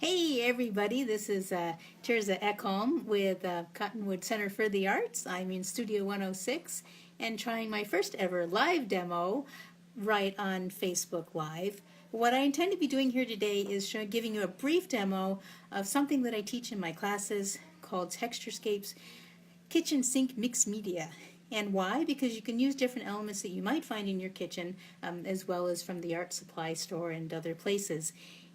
Hey everybody, this is Tirza Ekholm with Cottonwood Center for the Arts. I'm in Studio 106 and trying my first ever live demo right on Facebook Live. What I intend to be doing here today is giving you a brief demo of something that I teach in my classes called Texturescapes Kitchen Sink Mixed Media. And why? Because you can use different elements that you might find in your kitchen as well as from the art supply store and other places.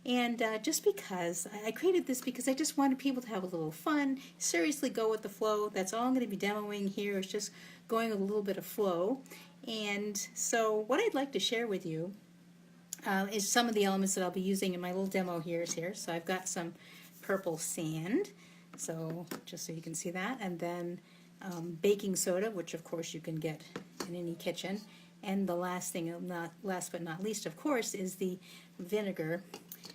And just because I created this because I just wanted people to have a little fun, seriously go with the flow. That's all I'm going to be demoing here is just going with a little bit of flow. And so what I'd like to share with you is some of the elements that I'll be using in my little demo here. So I've got some purple sand, so just so you can see that, and then baking soda, which of course you can get in any kitchen. And the last thing, last but not least, of course, is the vinegar.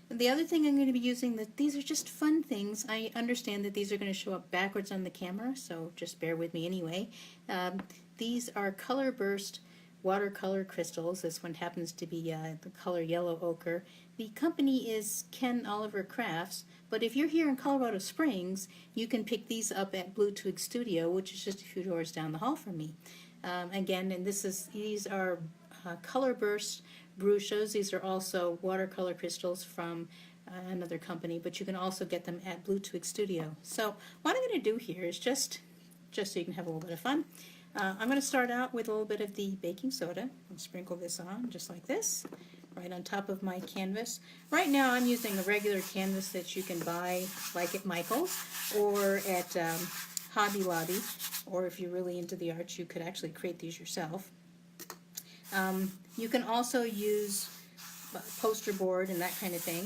The other thing I'm going to be using, these are just fun things. I understand that these are going to show up backwards on the camera, so just bear with me anyway. These are Color Burst watercolor crystals. This one happens to be the color yellow ochre. The company is Ken Oliver Crafts, but if you're here in Colorado Springs, you can pick these up at Blue Twig Studio, which is just a few doors down the hall from me. Again, and these are Color Burst Bruchas. These are also watercolor crystals from another company, but you can also get them at Blue Twig Studio. So what I'm going to do here is just so you can have a little bit of fun. I'm going to start out with a little bit of the baking soda and sprinkle this on just like this, right on top of my canvas. Right now I'm using a regular canvas that you can buy like at Michael's or at Hobby Lobby, or if you're really into the arts you could actually create these yourself. You can also use poster board and that kind of thing.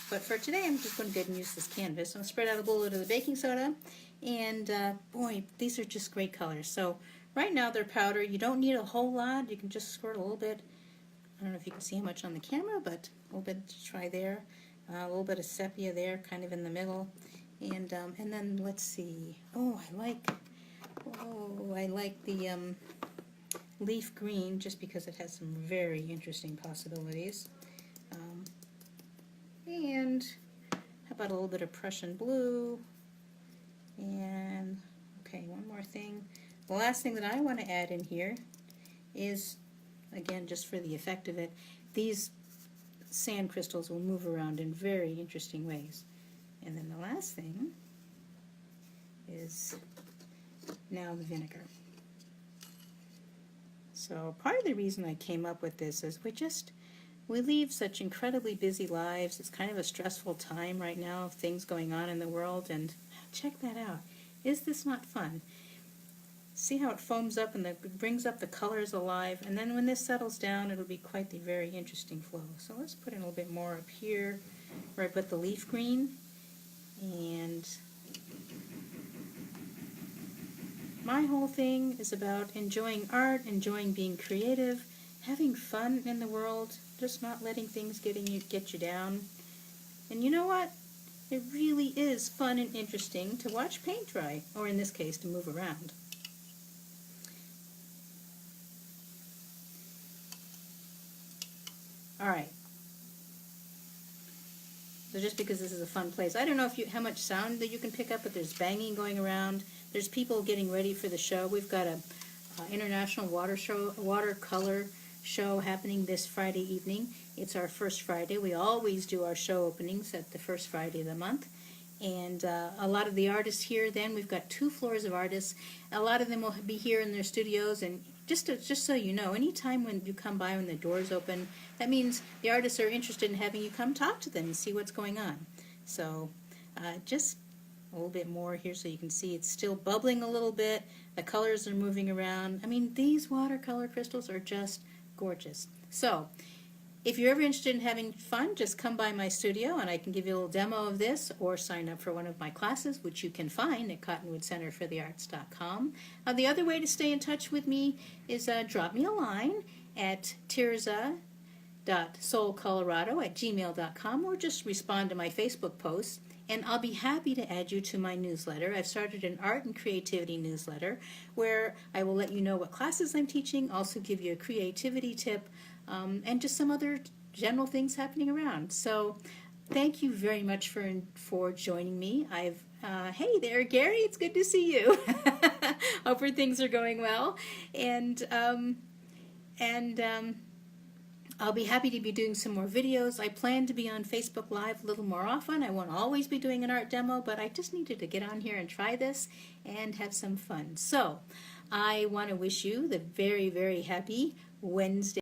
But for today I'm just going to go ahead and use this canvas. I'll spread out a little bit of the baking soda, and boy, these are just great colors. So right now they're powder. You don't need a whole lot. You can just squirt a little bit. I don't know if you can see how much on the camera, but a little bit to try there. A little bit of sepia there, kind of in the middle. And then let's see. Oh, I like the leaf green just because it has some very interesting possibilities. And how about a little bit of Prussian blue? And okay, one more thing. The last thing that I want to add in here is, again, just for the effect of it, these sand crystals will move around in very interesting ways. And then the last thing is now the vinegar. So part of the reason I came up with this is we lead such incredibly busy lives. It's kind of a stressful time right now, things going on in the world, and check that out. Is this not fun? See how it foams up and brings up the colors alive, and then when this settles down it'll be quite the very interesting flow. So let's put in a little bit more up here where I put the leaf green, and my whole thing is about enjoying art, enjoying being creative, having fun in the world, just not letting things get you down. And you know what? It really is fun and interesting to watch paint dry, or in this case, to move around. Alright. So just because this is a fun place, I don't know how much sound that you can pick up, but there's banging going around. There's people getting ready for the show. We've got a international watercolor show happening this Friday evening. It's our first Friday. We always do our show openings at the first Friday of the month. And a lot of the artists here then, we've got 2 floors of artists. A lot of them will be here in their studios, and just so you know, anytime when you come by when the doors open, that means the artists are interested in having you come talk to them and see what's going on. So just a little bit more here so you can see it's still bubbling a little bit. The colors are moving around. I mean, these watercolor crystals are just gorgeous. So if you're ever interested in having fun, just come by my studio and I can give you a little demo of this, or sign up for one of my classes, which you can find at cottonwoodcenterforthearts.com. The other way to stay in touch with me is drop me a line at tirza.soulcolorado@gmail.com, or just respond to my Facebook posts, and I'll be happy to add you to my newsletter. I've started an art and creativity newsletter where I will let you know what classes I'm teaching, also give you a creativity tip, and just some other general things happening around. So thank you very much for joining me. Hey there, Gary. It's good to see you. Hope your things are going well, and and I'll be happy to be doing some more videos. I plan to be on Facebook Live a little more often. I won't always be doing an art demo, but I just needed to get on here and try this and have some fun. So I want to wish you the very, very happy Wednesday.